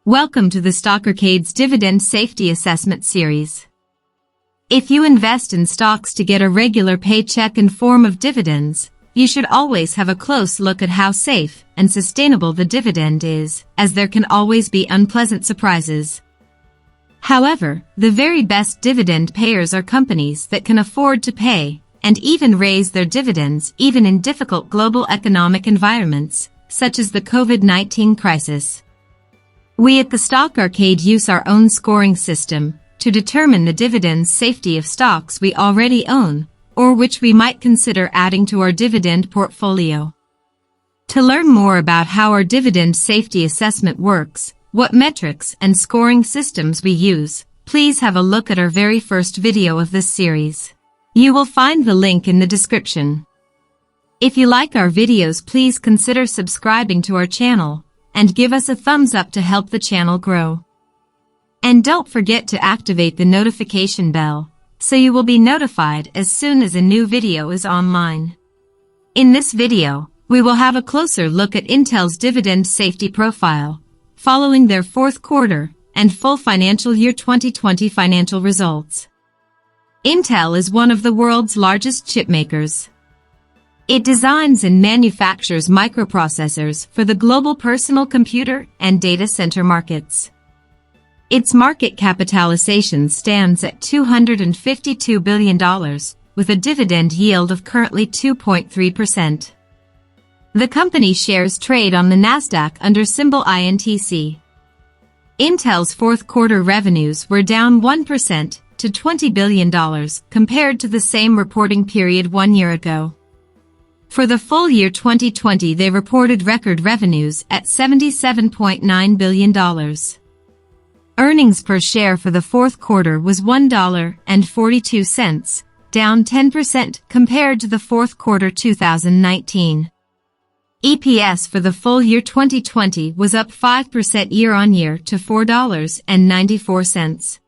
Welcome to the Stock Arcade's Dividend Safety Assessment Series. If you invest in stocks to get a regular paycheck in form of dividends, you should always have a close look at how safe and sustainable the dividend is, as there can always be unpleasant surprises. However, the very best dividend payers are companies that can afford to pay and even raise their dividends even in difficult global economic environments, such as the COVID-19 crisis. We at the Stock Arcade use our own scoring system to determine the dividend safety of stocks we already own, or which we might consider adding to our dividend portfolio. To learn more about how our dividend safety assessment works, what metrics and scoring systems we use, please have a look at our very first video of this series. You will find the link in the description. If you like our videos, please consider subscribing to our channel and give us a thumbs up to help the channel grow. And don't forget to activate the notification bell, so you will be notified as soon as a new video is online. In this video, we will have a closer look at Intel's dividend safety profile, following their fourth quarter and full financial year 2020 financial results. Intel is one of the world's largest chipmakers. It designs and manufactures microprocessors for the global personal computer and data center markets. Its market capitalization stands at $252 billion, with a dividend yield of currently 2.3%. The company's shares trade on the Nasdaq under symbol INTC. Intel's fourth quarter revenues were down 1% to $20 billion compared to the same reporting period 1 year ago. For the full year 2020, they reported record revenues at $77.9 billion. Earnings per share for the fourth quarter was $1.42, down 10% compared to the fourth quarter 2019. EPS for the full year 2020 was up 5% year-on-year to $4.94.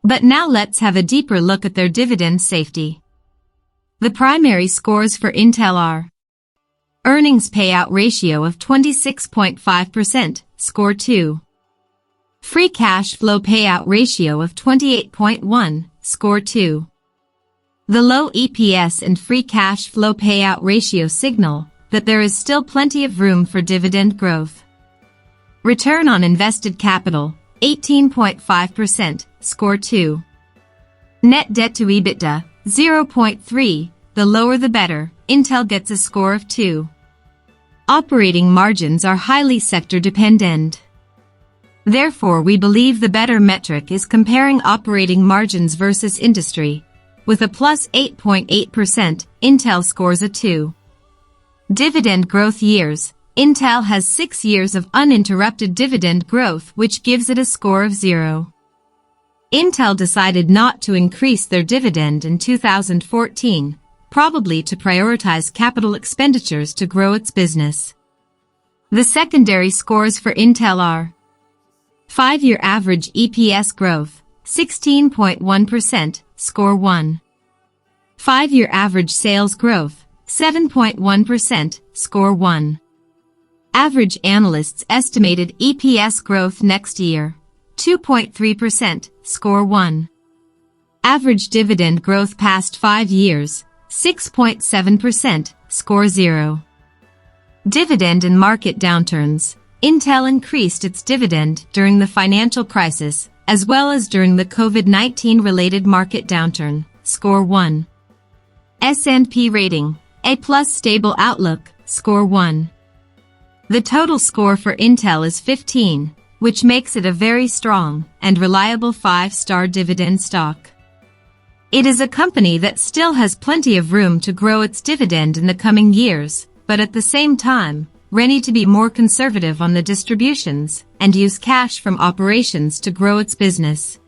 But now let's have a deeper look at their dividend safety. The primary scores for Intel are Earnings Payout Ratio of 26.5%, score 2. Free Cash Flow Payout Ratio of 28.1, score 2. The low EPS and Free Cash Flow Payout Ratio signal that there is still plenty of room for dividend growth. Return on Invested Capital, 18.5%, score 2. Net Debt to EBITDA, 0.3, the lower the better, Intel gets a score of 2. Operating margins are highly sector dependent. Therefore, we believe the better metric is comparing operating margins versus industry. With a plus 8.8%, Intel scores a 2. Dividend growth years, Intel has 6 years of uninterrupted dividend growth, which gives it a score of 0. Intel decided not to increase their dividend in 2014, probably to prioritize capital expenditures to grow its business. The secondary scores for Intel are 5-year average EPS growth, 16.1%, score 1. 5-year average sales growth, 7.1%, score 1. Average analysts' estimated EPS growth next year, 2.3%, score 1. Average dividend growth past 5 years, 6.7%, score 0. Dividend in market downturns. Intel increased its dividend during the financial crisis, as well as during the COVID-19 related market downturn, score 1. S&P rating, A+ stable outlook, score 1. The total score for Intel is 15, which makes it a very strong and reliable 5-star dividend stock. It is a company that still has plenty of room to grow its dividend in the coming years, but at the same time, ready to be more conservative on the distributions and use cash from operations to grow its business.